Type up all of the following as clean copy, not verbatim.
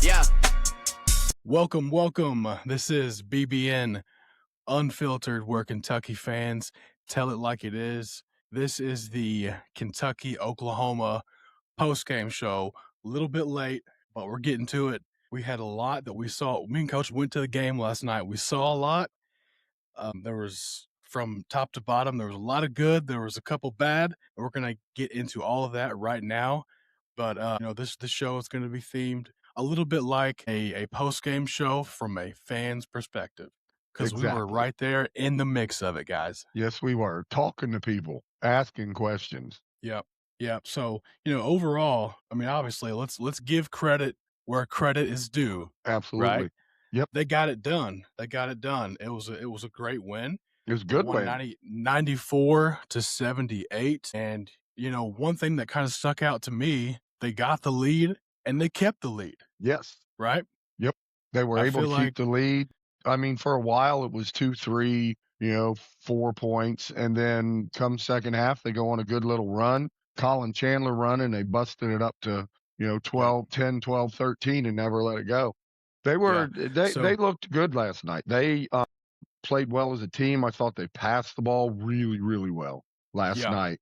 Yeah. Welcome. This is BBN Unfiltered, where Kentucky fans tell it like it is. This is the Kentucky-Oklahoma postgame show. A little bit late, but we're getting to it. We had a lot that we saw. Me and Coach went to the game last night. We saw a lot. There was, from top to bottom, there was a lot of good. There was a couple bad. And we're going to get into all of that right now. But, this show is going to be themed a little bit like a post-game show from a fan's perspective, because we were right there in the mix of it, guys. Yes, we were talking to people, asking questions. Yep. So, overall, I mean, obviously, let's give credit where credit is due. Absolutely. Right? Yep. They got it done. It was a great win. It was a good win. 94-78. And, one thing that kind of stuck out to me, they got the lead and they kept the lead. Yes. Right? Yep. They were able to keep the lead. I mean, for a while it was 2-3, 4 points. And then come second half, they go on a good little run. Colin, Chandler running, they busted it up to, 12, 10, 12, 13 and never let it go. They looked good last night. They played well as a team. I thought they passed the ball really, really well last night.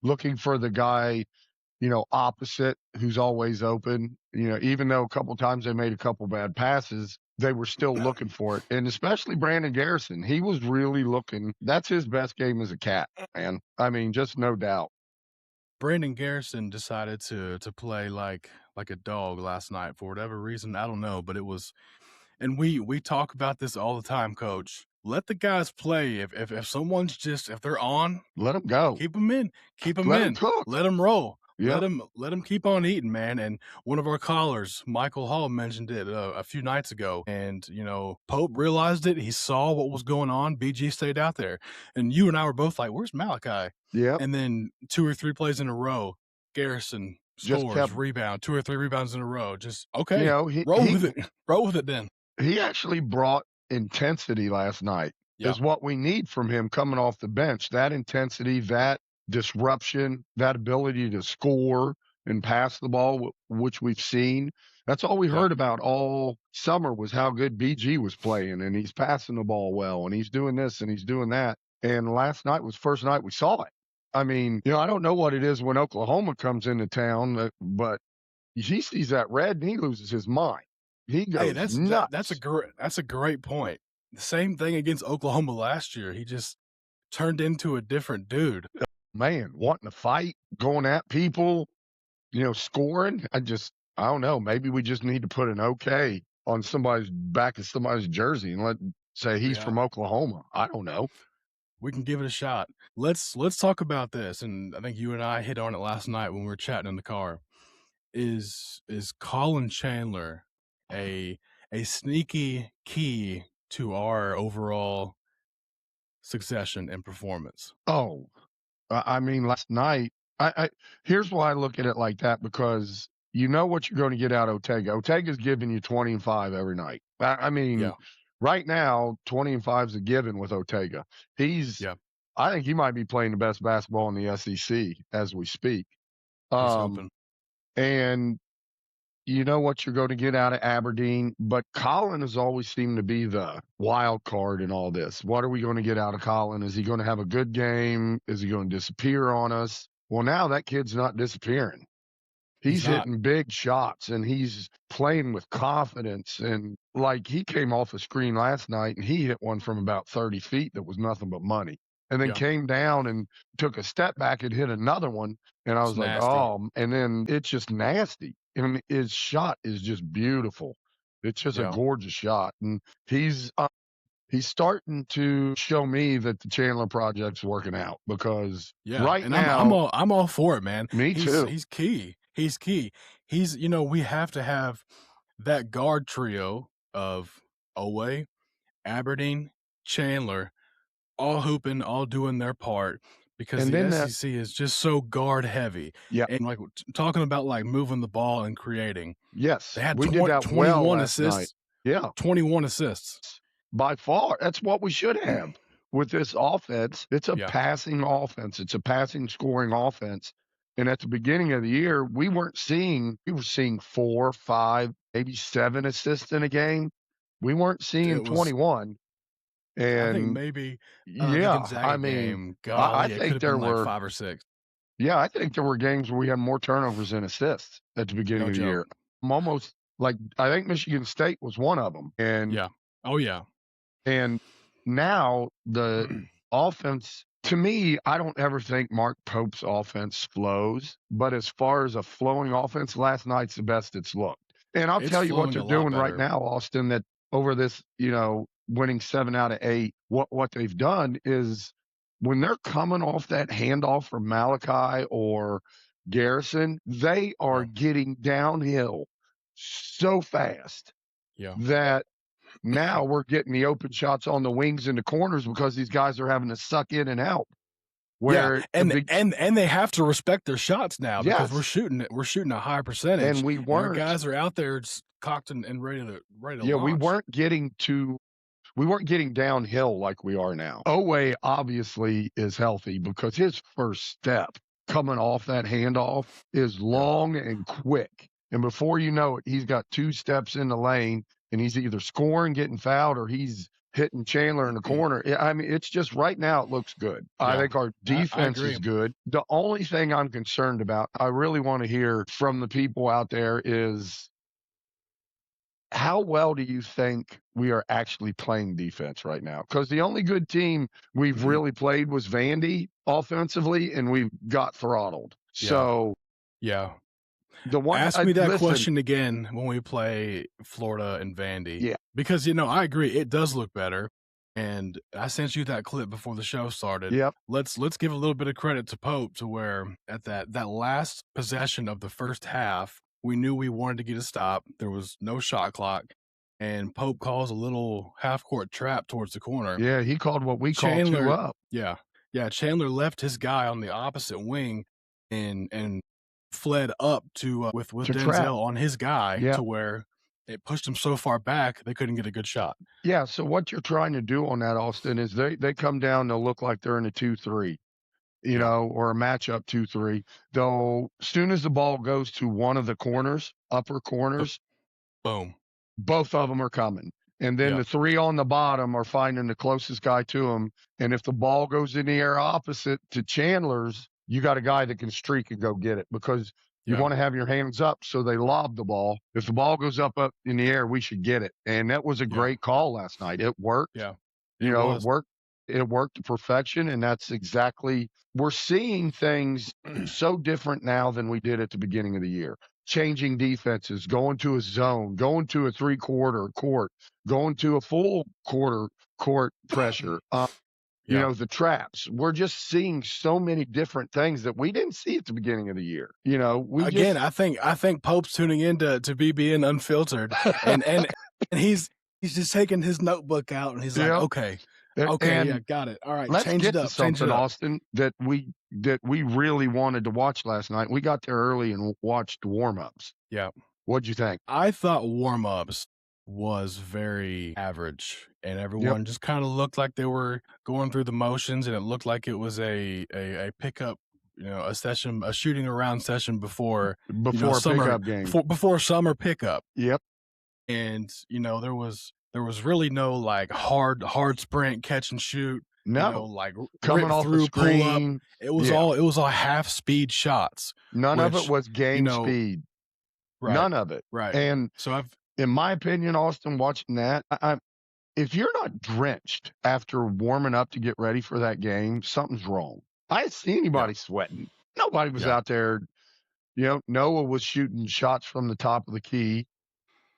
Looking for the guy, opposite, who's always open. Even though a couple times they made a couple bad passes, they were still looking for it. And especially Brandon Garrison, he was really looking. That's his best game as a cat, man. I mean, just no doubt. Brandon Garrison decided to play like a dog last night for whatever reason. I don't know, but it was, and we talk about this all the time, Coach. Let the guys play. If someone's if they're on, let them go. Keep them in. Let them cook. Let them roll. Yep. Let them keep on eating, man. And one of our callers, Michael Hall, mentioned it a few nights ago. And, Pope realized it. He saw what was going on. BG stayed out there. And you and I were both like, where's Malachi? Yeah. And then 2 or 3 plays in a row, Garrison scores, rebound, 2 or 3 rebounds in a row. Just, okay, roll with it. Roll with it then. He actually brought intensity last night. Is what we need from him coming off the bench. That intensity, that disruption, that ability to score and pass the ball, which we've seen. That's all we heard about all summer, was how good BG was playing, and he's passing the ball well, and he's doing this and he's doing that. And last night was first night we saw it. I mean, I don't know what it is when Oklahoma comes into town, but he sees that red and he loses his mind. He goes nuts. That's a great point. The same thing against Oklahoma last year. He just turned into a different dude. Man, wanting to fight, going at people, scoring. I don't know. Maybe we just need to put an okay on somebody's back of somebody's jersey and say he's from Oklahoma. I don't know. We can give it a shot. Let's talk about this. And I think you and I hit on it last night when we were chatting in the car. Is Colin Chandler a sneaky key to our overall succession and performance? Oh, I mean, last night, here's why I look at it like that, because you know what you're going to get out of Ortega. Ortega's giving you 20 and 5 every night. I mean, right now, 20 and 5 is a given with Ortega. I think he might be playing the best basketball in the SEC as we speak. And you know what you're going to get out of Aberdeen, but Colin has always seemed to be the wild card in all this. What are we going to get out of Colin? Is he going to have a good game? Is he going to disappear on us? Well, now that kid's not disappearing. He's hitting big shots, and he's playing with confidence. And like, he came off the screen last night, and he hit one from about 30 feet that was nothing but money. And then came down and took a step back and hit another one. And I was like, nasty. Oh, and then it's just nasty. I mean, his shot is just beautiful. It's just a gorgeous shot. And he's starting to show me that the Chandler project's working out, because right now I'm all for it, man. Me too. He's key. He's key. He's, we have to have that guard trio of Owe, Aberdeen, Chandler, all hooping, all doing their part, because the SEC is just so guard heavy. Yeah. And like talking about like moving the ball and creating. Yes. They had we did that 21 well assists. Night. Yeah. 21 assists. By far. That's what we should have with this offense. It's a passing offense. It's a passing, scoring offense. And at the beginning of the year, we were seeing 4, 5, maybe 7 assists in a game. We weren't seeing It was, 21. I think And maybe the yeah, I Gonzaga mean, game, I golly, it could think have been there like were 5 or 6. yeah, I think there were games where we had more turnovers than assists at the beginning No of the joke. year. I'm almost like, I think Michigan State was one of them. And Yeah. Oh, yeah. And now the offense, to me, I don't ever think Mark Pope's offense flows, but as far as a flowing offense, last night's the best it's looked. And I'll It's tell you what flowing they're a lot doing right better. now, Austin, that over this, winning 7 out of 8, what they've done is when they're coming off that handoff from Malachi or Garrison, they are Yeah. getting downhill so fast Yeah. that now we're getting the open shots on the wings and the corners because these guys are having to suck in and out. Yeah, Where the and big and they have to respect their shots now because we're yes, shooting a high percentage, and we and our weren't. guys are out there just cocked and ready to Yeah, launch. we weren't getting downhill like we are now. Owe obviously is healthy because his first step coming off that handoff is Yeah. long and quick. And before you know it, he's got 2 steps in the lane and he's either scoring, getting fouled, or he's hitting Chandler in the corner. I mean, it's just right now it looks good. I Yeah. think our I defense agree. is good. The only thing I'm concerned about, I really want to hear from the people out there, is how well do you think we are actually playing defense right now? Because the only good team we've really played was Vandy offensively, and we've got throttled. Yeah. So Yeah. the one, Ask me that listen, question again when we play Florida and Vandy. yeah, Because, I agree, it does look better, and I sent you that clip before the show started. yep, Let's give a little bit of credit to Pope to where at that last possession of the first half, we knew we wanted to get a stop. There was no shot clock, and Pope calls a little half-court trap towards the corner. yeah, he called what we call 2 up. Yeah. Yeah, Chandler left his guy on the opposite wing and fled up to with To Denzel trap. on his guy Yeah. to where it pushed him so far back they couldn't get a good shot. Yeah, so what you're trying to do on that, Austin, is they come down, they'll look like they're in a 2-3, Yeah. or a matchup 2-3. They'll, as soon as the ball goes to one of the corners, upper corners, Boom. both of them are coming. And then Yeah. the 3 on the bottom are finding the closest guy to them. And if the ball goes in the air opposite to Chandler's, you got a guy that can streak and go get it because you Yeah. want to have your hands up so they lob the ball. If the ball goes up in the air, we should get it. And that was a great call last night. It worked. Yeah. It worked. It worked to perfection. And that's exactly, we're seeing things so different now than we did at the beginning of the year. Changing defenses, going to a zone, going to a 3/4 court, going to a full quarter court pressure. The traps. We're just seeing so many different things that we didn't see at the beginning of the year. I think Pope's tuning into BBN Unfiltered and he's just taking his notebook out and he's like, okay, yeah, got it. All right, let's change get it to up, change it something, up. Austin, that we really wanted to watch last night. We got there early and watched warm-ups. Yeah. What'd you think? I thought warm-ups was very average, and everyone just kind of looked like they were going through the motions, and it looked like it was a pickup, a shooting around session before Before a summer pickup game. before summer pickup. Yep. And there was really no like hard sprint, catch and shoot. No. Like Coming rip off through, the pull up. screen. It was all half speed shots. None of it was game speed. Right, None of it. Right. And so in my opinion, Austin, watching that, if you're not drenched after warming up to get ready for that game, something's wrong. I didn't see anybody sweating. Nobody was out there. Noah was shooting shots from the top of the key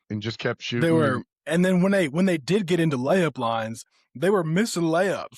and just kept shooting. They were, and then when they did get into layup lines, they were missing layups,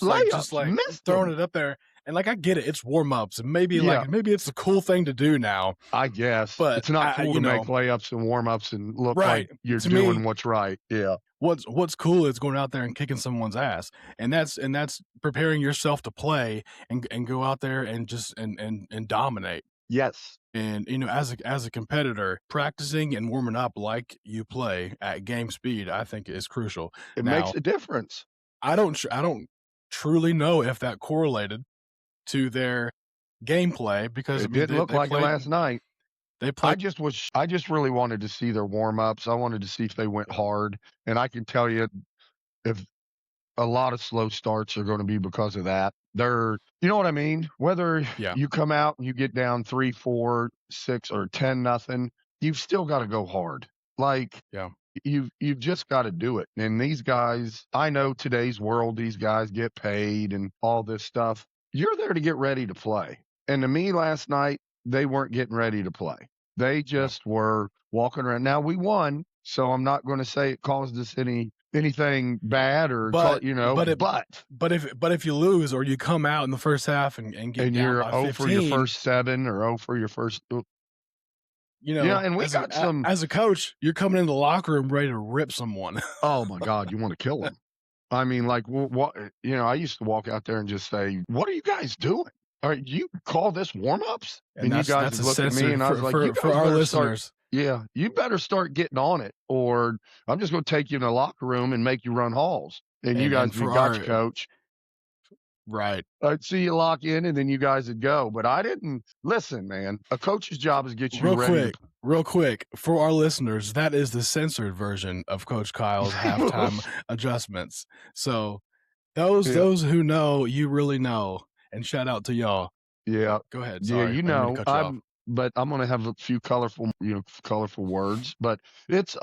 throwing it up there. And I get it, it's warm ups, and maybe it's a cool thing to do now. I guess, but it's not cool to make layups and warm ups and look like you're doing what's right. Yeah. What's cool is going out there and kicking someone's ass, and that's preparing yourself to play and go out there and just and dominate. Yes. And as a competitor, practicing and warming up like you play at game speed, I think is crucial. It makes a difference. I don't truly know if that correlated to their gameplay because It didn't look like it last night. They played. I just really wanted to see their warm-ups. I wanted to see if they went hard, and I can tell you if a lot of slow starts are going to be because of that. You know what I mean? Whether you come out and you get down 3, 4, 6, or 10-0, you've still got to go hard. Like, you've just got to do it. And these guys, I know today's world, these guys get paid and all this stuff. You're there to get ready to play. And to me, last night, they weren't getting ready to play. They just were walking around. Now, we won, so I'm not going to say it caused us anything bad or but if you lose or you come out in the first half and get and down you're by 0 15, for your first 7 or 0 for your first, and we got some. As a coach, you're coming into the locker room ready to rip someone. Oh my God, you want to kill them? I mean, like what? I used to walk out there and just say, "What are you guys doing? All right, you call this warm-ups?" And you guys would look at me, and I was like, "You guys for our listeners." You better start getting on it, or I'm just going to take you in the locker room and make you run halls. And you guys would got your coach. Right. I'd see you lock in, and then you guys would go. But I didn't listen, man. A coach's job is get you real quick for our listeners. That is the censored version of Coach Kyle's halftime adjustments. So those who know, you really know. And shout out to y'all. Yeah. Go ahead. Sorry. But I'm going to have a few colorful words. But it's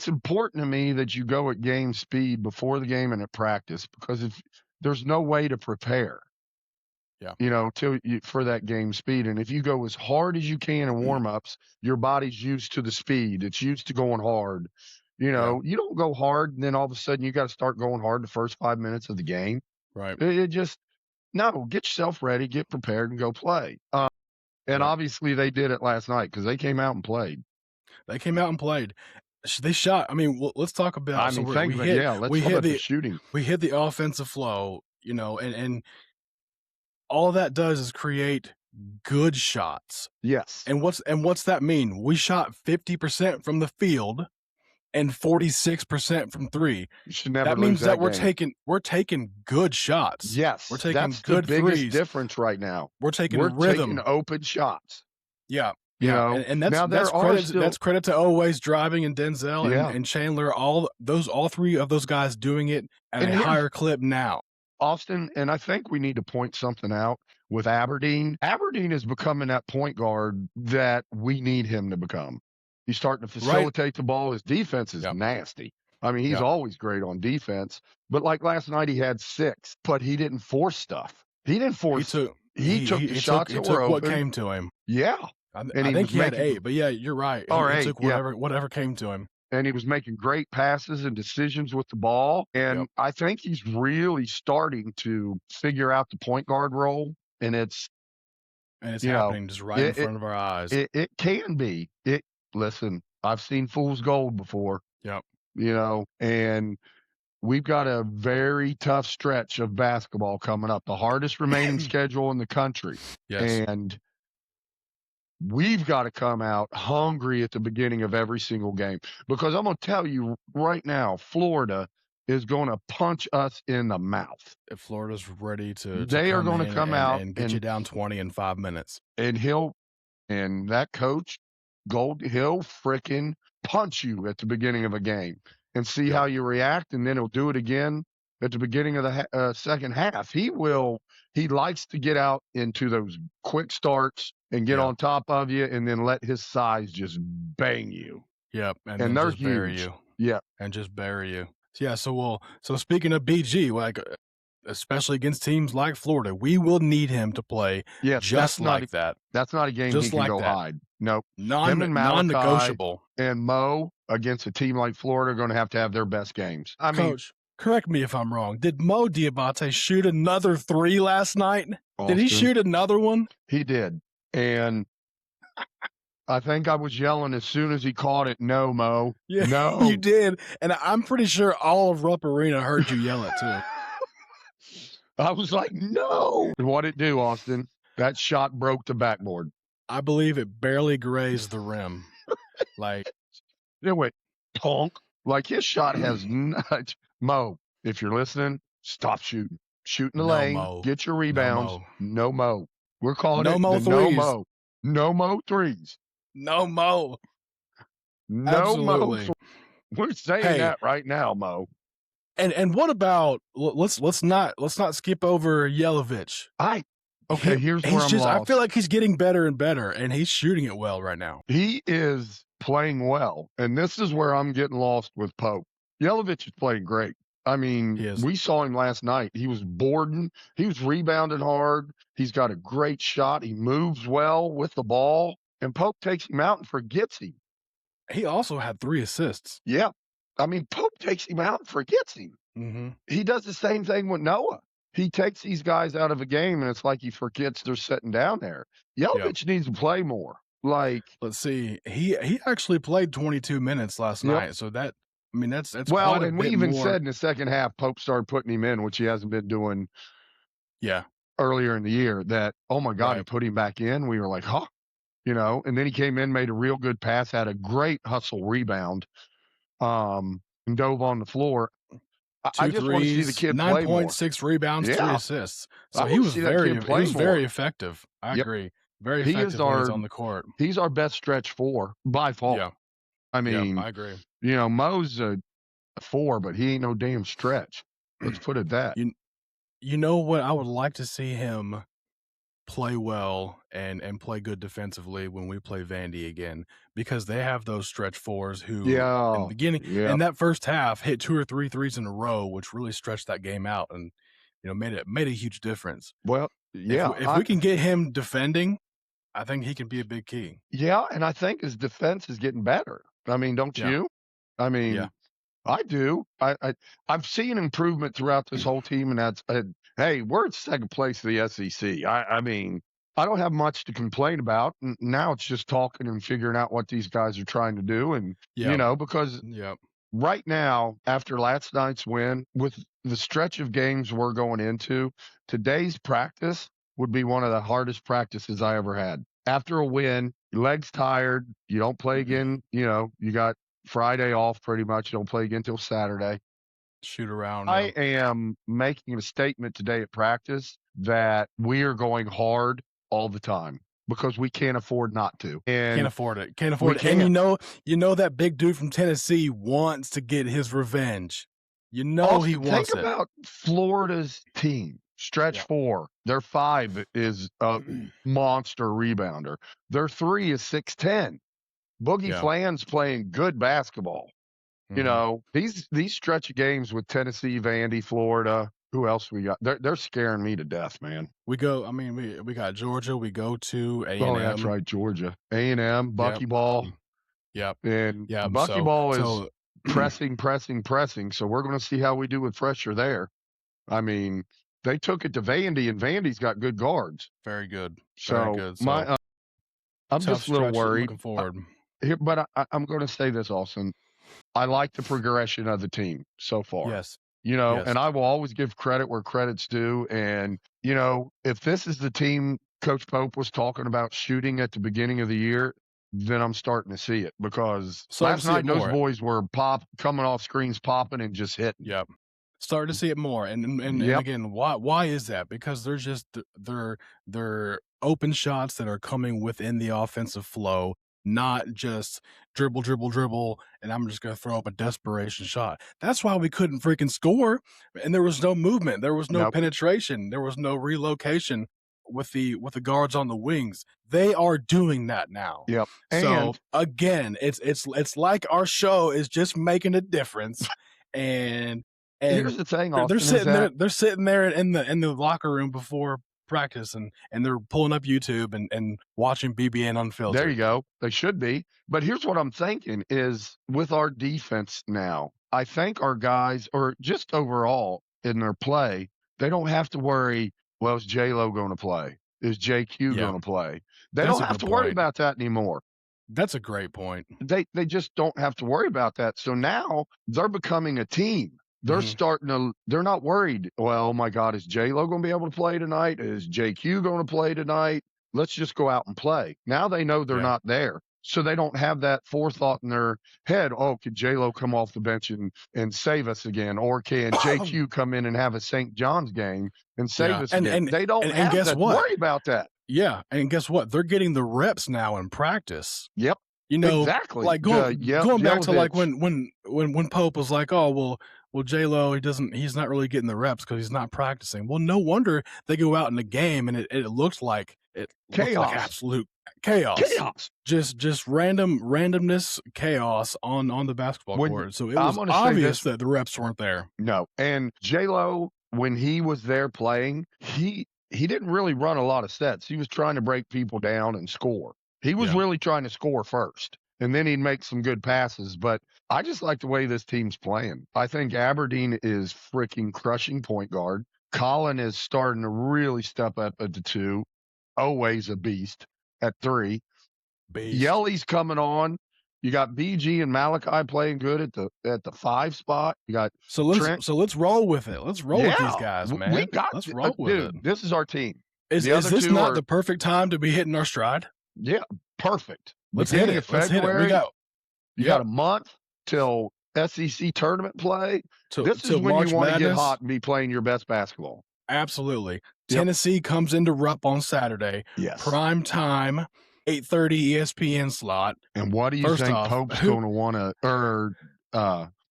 important to me that you go at game speed before the game and at practice, because if there's no way to prepare, for that game speed. And if you go as hard as you can in warm-ups, your body's used to the speed. It's used to going hard. You don't go hard, and then all of a sudden you got to start going hard the first 5 minutes of the game. Right. No, get yourself ready, get prepared, and go play. And obviously they did it last night because they came out and played. They shot. I mean, let's talk about. Let's talk about the shooting. We hit the offensive flow, and all that does is create good shots. Yes. And what's that mean? We shot 50% from the field and 46% from 3. You should never that means lose that game. we're taking good shots. Yes, we're taking that's good the biggest threes. difference right now. We're taking rhythm, taking open shots. Yeah. And that's credit to Always Driving and Denzel and Chandler. All 3 of those guys doing it at a higher clip now. Austin, and I think we need to point something out with Aberdeen. Aberdeen is becoming that point guard that we need him to become. He's starting to facilitate the ball. His defense is nasty. I mean, he's always great on defense. But like last night, he had 6, but he didn't force stuff. He didn't force. He took the shots that were open. What came to him. Yeah. I think he had 8, but you're right. He took whatever came to him. And he was making great passes and decisions with the ball. And I think he's really starting to figure out the point guard role. And it's happening just right in front of our eyes. It can be. Listen, I've seen fool's gold before. Yep. And we've got a very tough stretch of basketball coming up, the hardest remaining schedule in the country. Yes. And we've got to come out hungry at the beginning of every single game, because I'm going to tell you right now, Florida is going to punch us in the mouth. If Florida's ready to they are going to come out and get you down 20 in 5 minutes. And that coach, he'll frickin' punch you at the beginning of a game and see how you react, and then he'll do it again at the beginning of the second half. He likes to get out into those quick starts and get on top of you, and then let his size just bang you. Yep, and they're huge. Bury you. Yeah, and just bury you. So speaking of BG, like especially against teams like Florida, we will need him to play just like that. That's not a game he can go hide. Nope. Him and non-negotiable. And Mo against a team like Florida are going to have their best games. Coach, correct me if I'm wrong. Did Mo Diabate shoot another 3 last night? Austin, did he shoot another one? He did. And I think I was yelling as soon as he caught it, "No, Mo." Yeah, no. You did. And I'm pretty sure all of Rupp Arena heard you yell it too. I was like, "No." And what'd it do, Austin? That shot broke the backboard. I believe it barely grazed the rim. Like, it went tonk. Like, his shot has not. Mo, if you're listening, stop shooting. Shoot in the lane. Mo. Get your rebounds. No Mo. We're calling No it mo the threes. no mo threes. No mo. No mo. Absolutely. We're saying Hey, that right now, Mo. and what about let's not skip over Yelovich. Here's where I'm I lost. feel like he's getting better and better, and he's shooting it well right now. He is playing well, and this is where I'm getting lost with Pope. Yelovich is playing great. I mean, we saw him last night. He was boarding. He was rebounding hard. He's got a great shot. He moves well with the ball, and Pope takes him out and forgets him. He also had 3 assists. Yeah. I mean, Pope takes him out and forgets him. Mm-hmm. He does the same thing with Noah. He takes these guys out of a game, and it's like he forgets they're sitting down there. Yelovich needs to play more. Like, let's see, he actually played 22 minutes last night, so that, I mean, that's well, quite a and bit we even more. said in the second half, Pope started putting him in, which he hasn't been doing. Yeah. Earlier in the year, that oh my God, he put him back in. We were like, huh, and then he came in, made a real good pass, had a great hustle rebound, and dove on the floor. I just want to see the kid play more. 9.6 rebounds, 3 assists. So he was very effective. I agree. Very effective when he's on the court. He's our best stretch 4 by far. Yeah. I mean, I agree. Mo's a 4, but he ain't no damn stretch. Let's put it that. You know what? I would like to see him play well and play good defensively when we play Vandy again, because they have those stretch 4s who in the beginning in that first half hit 2 or 3 threes in a row, which really stretched that game out and made a huge difference. Well, yeah, if we can get him defending, I think he can be a big key. Yeah, and I think his defense is getting better. I mean, don't you? I mean, I do. I've seen improvement throughout this whole team, and that's hey, we're in second place in the SEC. I mean, I don't have much to complain about. Now it's just talking and figuring out what these guys are trying to do, and because right now, after last night's win, with the stretch of games we're going into, today's practice would be one of the hardest practices I ever had. After a win, your leg's tired, you don't play again, you got Friday off pretty much, you don't play again until Saturday. Shoot around. I am making a statement today at practice that we are going hard all the time because we can't afford not to. And can't afford it. And you know that big dude from Tennessee wants to get his revenge. He wants it. Think about Florida's team. Stretch 4. Their 5 is a monster rebounder. Their 3 is 6'10". Boogie Flan's playing good basketball. These stretch of games with Tennessee, Vandy, Florida. Who else we got? They're scaring me to death, man. We got Georgia. We go to A&M. Oh, that's right, Georgia. A&M, Buckyball. Yep. And Buckyball is pressing. So we're going to see how we do with pressure there. I mean, they took it to Vandy, and Vandy's got good guards. Very good. Very good. So I'm just a little worried. Looking forward. But I'm going to say this, Austin. I like the progression of the team so far. Yes. And I will always give credit where credit's due. And, if this is the team Coach Pope was talking about shooting at the beginning of the year, then I'm starting to see it, because last night those boys were coming off screens, popping and just hitting. Yep. Starting to see it more. And again, why is that? Because they're just they're open shots that are coming within the offensive flow, not just dribble, and I'm just going to throw up a desperation shot. That's why we couldn't freaking score, and there was no movement. There was no penetration. There was no relocation with the guards on the wings. They are doing that now. Yep. So again, it's like our show is just making a difference. And here's the thing, Austin, they're sitting there in the locker room before practice and they're pulling up YouTube and watching BBN Unfiltered. There you go. They should be. But here's what I'm thinking is, with our defense now, I think our guys, or just overall in their play, they don't have to worry, well, is J-Lo going to play? Is JQ going to play? They don't have to worry about that anymore. That's a great point. They just don't have to worry about that. So now they're becoming a team. They're they're not worried. Well, oh my God, is J-Lo going to be able to play tonight? Is JQ going to play tonight? Let's just go out and play. Now they know they're not there. So they don't have that forethought in their head. Oh, could J-Lo come off the bench and save us again? Or can JQ come in and have a St. John's game and save us again? They don't have to worry about that. Yeah, and guess what? They're getting the reps now in practice. Yep. You know, Exactly. like going back to like Jelovich. when Pope was like, oh well, J-Lo, he's not really getting the reps because he's not practicing. Well, no wonder they go out in the game and it looked like absolute chaos. Just randomness, chaos on the basketball court. So it was obvious that the reps weren't there. No, and J-Lo, when he was there playing, he didn't really run a lot of sets. He was trying to break people down and score. He was really trying to score first, and then he'd make some good passes. But I just like the way this team's playing. I think Aberdeen is freaking crushing point guard. Colin is starting to really step up at the 2. Always a beast at 3. Yelly's coming on. You got BG and Malachi playing good at the 5 spot. You got let's roll with it. Let's roll with these guys, man. Let's roll with it. This is our team. Is this not the perfect time to be hitting our stride? Yeah, perfect. Let's hit it. February, you got a month till SEC tournament play. This is when you want to get hot and be playing your best basketball. Absolutely. Tennessee comes into Rupp on Saturday. Yes. Prime time, 8:30 ESPN slot. And what do you think Pope's going to want to, or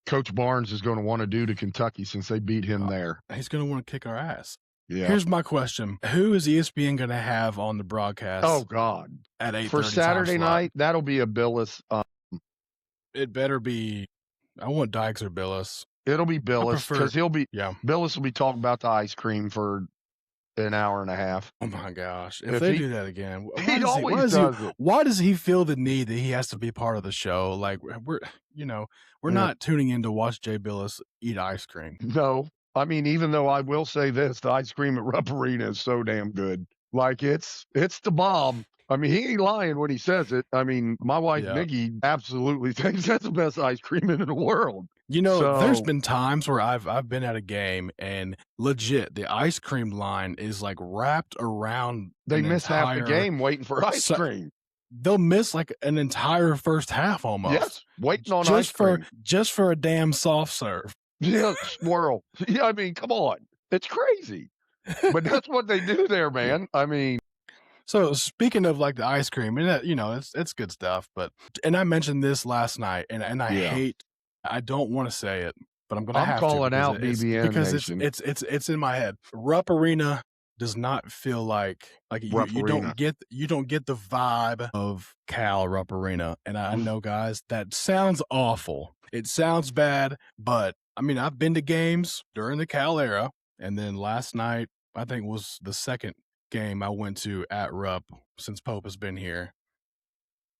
Coach Barnes is going to want to do to Kentucky since they beat him there? He's going to want to kick our ass. Yeah. Here's my question. Who is ESPN going to have on the broadcast? Oh, God. At 8:30 for Saturday night, that'll be a Billis. It better be. I want Dykes or Billis. It'll be Billis because Billis will be talking about the ice cream for an hour and a half. Oh my gosh! If they do that again, why does he feel the need that he has to be part of the show? Like we're not tuning in to watch Jay Billis eat ice cream. No, I mean, even though I will say this, the ice cream at Rupp Arena is so damn good. Like it's the bomb. I mean, he ain't lying when he says it. I mean, my wife Nikki absolutely thinks that's the best ice cream in the world. There's been times where I've been at a game and legit the ice cream line is like wrapped around. They miss half the game waiting for ice cream. They'll miss like an entire first half almost. Yes, waiting on ice cream just for a damn soft serve. Yeah, swirl. Yeah, I mean, come on, it's crazy, but that's what they do there, man. I mean. So speaking of like the ice cream, and it's good stuff. And I mentioned this last night, and I don't want to say it, but I'm going to have to. I'm calling out BBN because Nation. it's in my head. Rupp Arena does not feel like you don't get the vibe of Cal Rupp Arena. And I know, guys, that sounds awful. It sounds bad, but I mean, I've been to games during the Cal era, and then last night I think was the second game I went to at Rupp since Pope has been here,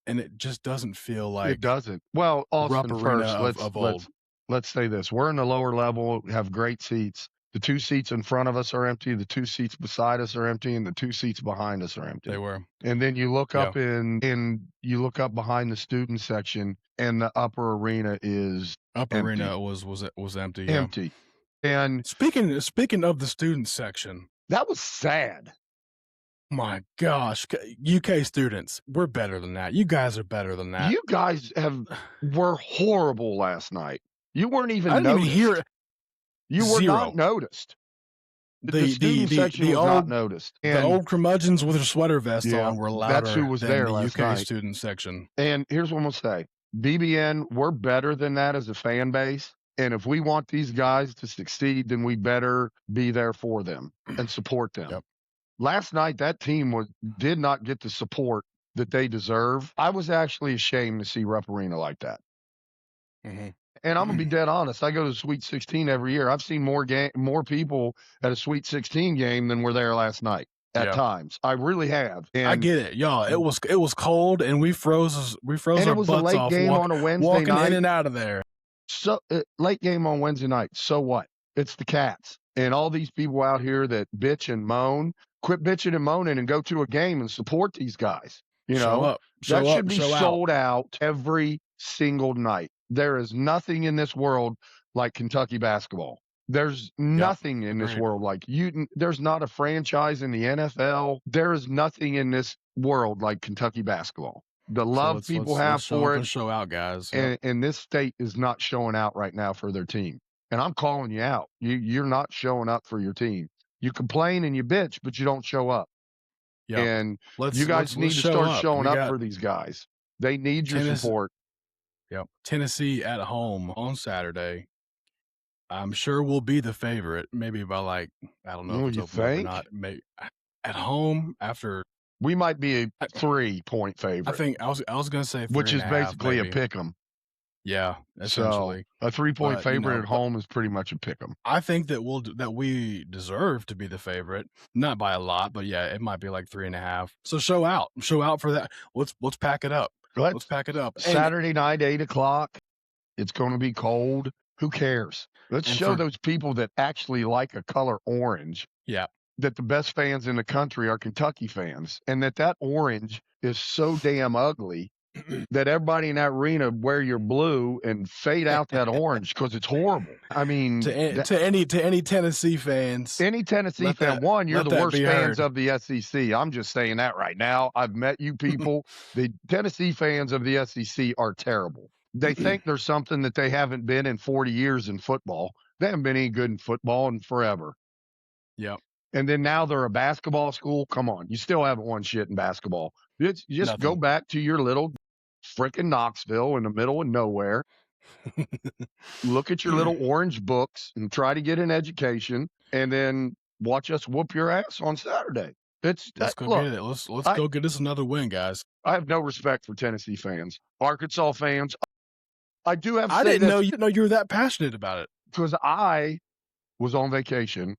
and it just doesn't feel like it doesn't. Well, Austin, Rupp first, let's say this: we're in the lower level, we have great seats. The 2 seats in front of us are empty. The 2 seats beside us are empty, and the 2 seats behind us are empty. They were. And then you look up you look up behind the student section, and the upper arena is arena was empty. Yeah. Empty. And speaking of the student section, that was sad. My gosh, UK students, we're better than that. You guys are better than that. You guys were horrible last night. You weren't even I didn't noticed. even hear it. You were not noticed. The student section was not noticed. And the old curmudgeons with their sweater vest on were louder that's who was than there the last UK night. student section. And here's what I'm going to say. BBN, we're better than that as a fan base. And if we want these guys to succeed, then we better be there for them and support them. Yep. Last night, that team did not get the support that they deserve. I was actually ashamed to see Rupp Arena like that. Mm-hmm. And I'm going to be dead honest. I go to the Sweet 16 every year. I've seen more people at a Sweet 16 game than were there last night at times. I really have. And I get it, y'all. It was cold, and we froze our butts off. And it was a late game on a Wednesday walking night. in and out of there. So late game on Wednesday night. So what? It's the Cats. And all these people out here that bitch and moan, quit bitching and moaning and go to a game and support these guys. That should be sold out every single night. There is nothing in this world like Kentucky basketball. There's nothing in this world like there's not a franchise in the NFL. There is nothing in this world like Kentucky basketball. The love people have for it. Show out, guys. And this state is not showing out right now for their team. And I'm calling you out. You're not showing up for your team. You complain and you bitch, but you don't show up. Yep. And Let's you guys need to show start up. showing We up got for these guys. They need your Tennessee- support. Yep. Tennessee at home on Saturday. I'm sure we'll be the favorite, maybe by like, I don't know Well, if it's you opened up or think? not. Maybe at home after We might be a 3-point favorite. I think I was gonna say 3.5, which is basically maybe. a pick 'em. Yeah, So essentially. a 3-point But, favorite you know, at home is pretty much a pick 'em. I think that we deserve to be the favorite, not by a lot, but yeah, it might be like 3.5. So show out for that. Let's pack it up. Let's pack it up. Saturday night, 8:00. It's going to be cold. Who cares? Let's show those people that actually like a color orange. Yeah. That the best fans in the country are Kentucky fans, and that orange is so damn ugly that everybody in that arena wear your blue and fade out that orange because it's horrible. I mean, to any Tennessee fans, any Tennessee fan, you're the worst fans of the SEC. I'm just saying that right now. I've met you people. The Tennessee fans of the SEC are terrible. They think there's something that they haven't been in 40 years in football. They haven't been any good in football in forever. Yep. And then now they're a basketball school. Come on, you still haven't won shit in basketball. Just go back to your little frickin' Knoxville in the middle of nowhere. Look at your little orange books and try to get an education, and then watch us whoop your ass on Saturday. Let's go get it. Let's go get us another win, guys. I have no respect for Tennessee fans, Arkansas fans. I do have. I didn't know you were that passionate about it because I was on vacation.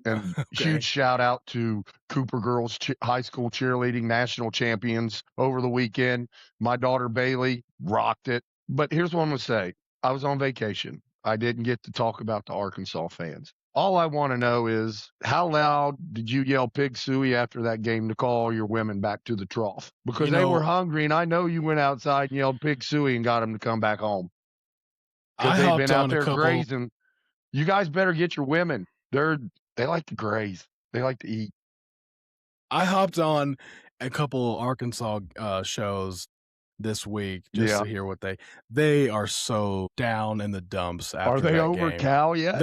And huge shout out to Cooper Girls High School cheerleading national champions over the weekend. My daughter Bailey rocked it. But here's what I'm going to say. I was on vacation. I didn't get to talk about the Arkansas fans. All I want to know is how loud did you yell pig suey after that game to call all your women back to the trough? Because they were hungry, and I know you went outside and yelled pig suey and got them to come back home. Because they've been out there grazing. You guys better get your women. They like to graze. They like to eat. I hopped on a couple Arkansas shows this week just to hear what they are so down in the dumps after Are they that over game. Cal yet?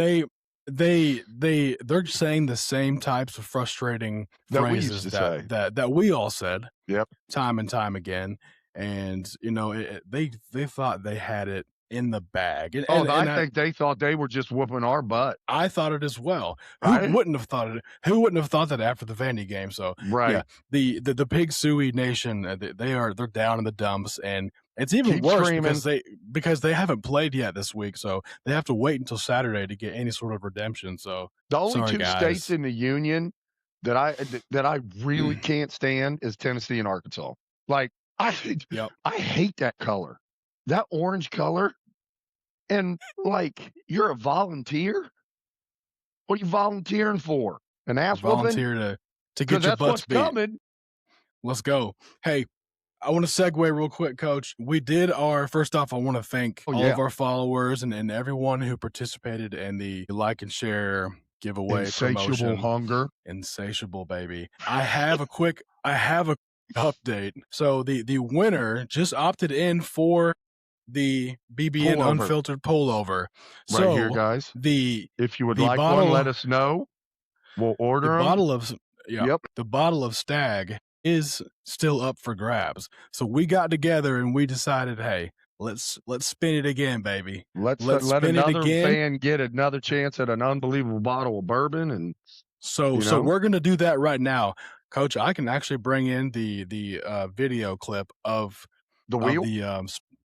They're saying the same types of frustrating phrases that we all said. Yep. Time and time again. And they thought they had it in the bag. I think they thought they were just whooping our butt. I thought it as well. Who wouldn't have thought it? Who wouldn't have thought that after the Vandy game? So yeah, the Pig Suey Nation, they're down in the dumps, and it's even worse because they haven't played yet this week, so they have to wait until Saturday to get any sort of redemption. So the only two states in the union that I really can't stand is Tennessee and Arkansas. Like I hate that color. That orange color, and like you're a volunteer. What are you volunteering for? An ass whooping? Volunteer to get your butts beat. Coming. Let's go. Hey, I want to segue real quick, Coach. We did first off, I want to thank all of our followers and everyone who participated in the like and share giveaway Insatiable hunger. Insatiable, baby. I have a update. So the winner just opted in for the BBN Unfiltered pullover. Right here, guys. If you would like one, let us know. We'll order them. The bottle of Stag is still up for grabs. So we got together and we decided, hey, let's spin it again, baby. Let's let another fan get another chance at an unbelievable bottle of bourbon. And so we're gonna do that right now, Coach. I can actually bring in the video clip of the wheel.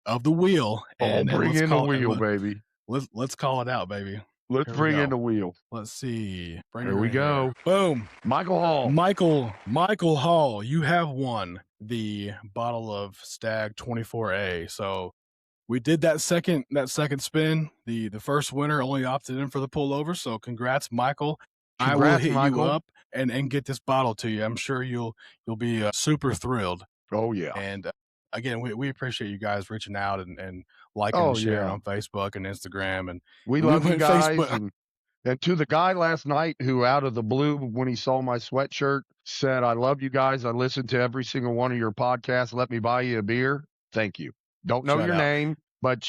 Of the wheel. And bring in the wheel, baby. Let's call it out, baby. Let's bring in the wheel. Let's see. Here we go. Boom. Michael Hall. Michael Hall, you have won the bottle of Stag 24A. So we did that second spin. The first winner only opted in for the pullover. So congrats, Michael. I will hit you up and get this bottle to you. I'm sure you'll be super thrilled. Oh yeah. And again, we appreciate you guys reaching out and liking and sharing on Facebook and Instagram. And we love you guys. And to the guy last night who out of the blue, when he saw my sweatshirt, said, I love you guys. I listened to every single one of your podcasts. Let me buy you a beer. Thank you. Don't know your name, but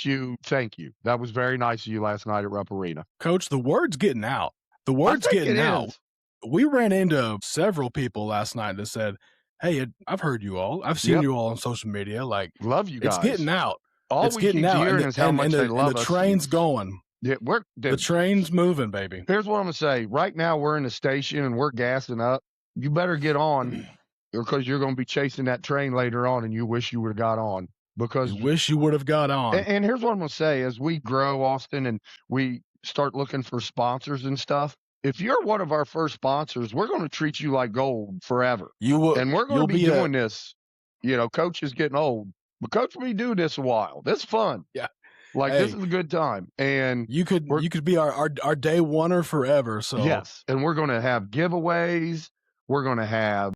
thank you. That was very nice of you last night at Rupp Arena. Coach, the word's getting out. The word's getting out. we ran into several people last night that said, "Hey, I've heard you all. I've seen you all on social media. Like, love you guys. It's getting out. All it's we getting keep out, hearing is how much they love the us. train's going. Yeah, the train's moving, baby. Here's what I'm gonna say. Right now, we're in the station and we're gassing up. You better get on, because you're gonna be chasing that train later on, and you wish you would have got on. Because you wish you would have got on. And here's what I'm gonna say: as we grow, Austin, and we start looking for sponsors and stuff, if you're one of our first sponsors, we're going to treat you like gold forever. You will, and we're going to be doing this. You know, Coach is getting old, but Coach, we do this a while. This is fun. Yeah, like this is a good time, and you could be our day oneer forever. So yes, and we're going to have giveaways. We're going to have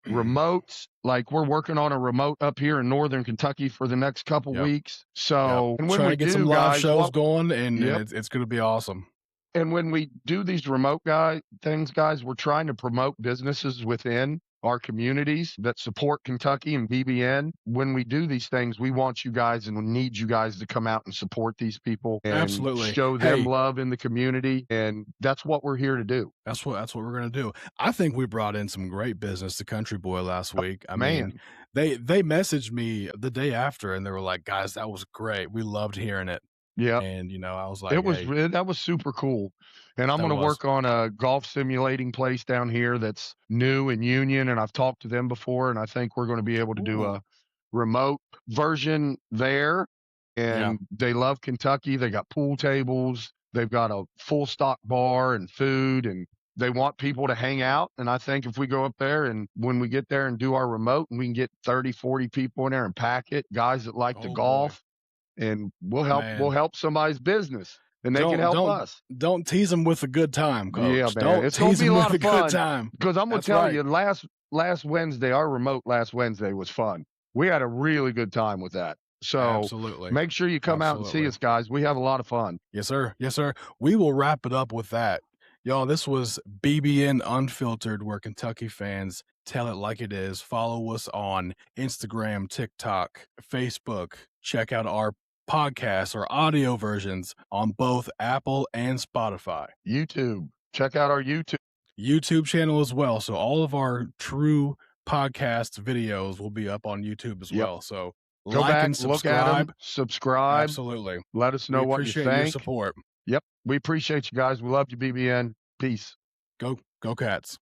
remotes. Like, we're working on a remote up here in Northern Kentucky for the next couple weeks. So and when trying to get some live shows going, and it's going to be awesome. And when we do these remote things, guys, we're trying to promote businesses within our communities that support Kentucky and BBN. When we do these things, we want you guys and we need you guys to come out and support these people and absolutely show them love in the community. And that's what we're here to do. That's what we're going to do. I think we brought in some great business to Country Boy last week. I mean, they messaged me the day after and they were like, "Guys, that was great. We loved hearing it." Yeah. And, you know, I was like, that was super cool. And I'm going to work on a golf simulating place down here that's new in Union. And I've talked to them before, and I think we're going to be able to do a remote version there. And they love Kentucky. They got pool tables. They've got a full stock bar and food, and they want people to hang out. And I think if we go up there and when we get there and do our remote and we can get 30, 40 people in there and pack it, guys that like to golf, and we'll help somebody's business, and they can help us. Don't tease them with a good time, Coach. Yeah, man. It's going to be a lot of fun. Because I'm going to tell you, last Wednesday, our remote last Wednesday was fun. We had a really good time with that. So make sure you come out and see us, guys. We have a lot of fun. Yes, sir. Yes, sir. We will wrap it up with that. Y'all, this was BBN Unfiltered, where Kentucky fans tell it like it is. Follow us on Instagram, TikTok, Facebook. Check out our podcasts or audio versions on both Apple and Spotify. YouTube. Check out our YouTube channel as well. So all of our true podcast videos will be up on YouTube as well. So go back and subscribe. Look at them, subscribe. Absolutely. Let us know what you think. Appreciate your support. Yep. We appreciate you guys. We love you, BBN. Peace. Go Cats.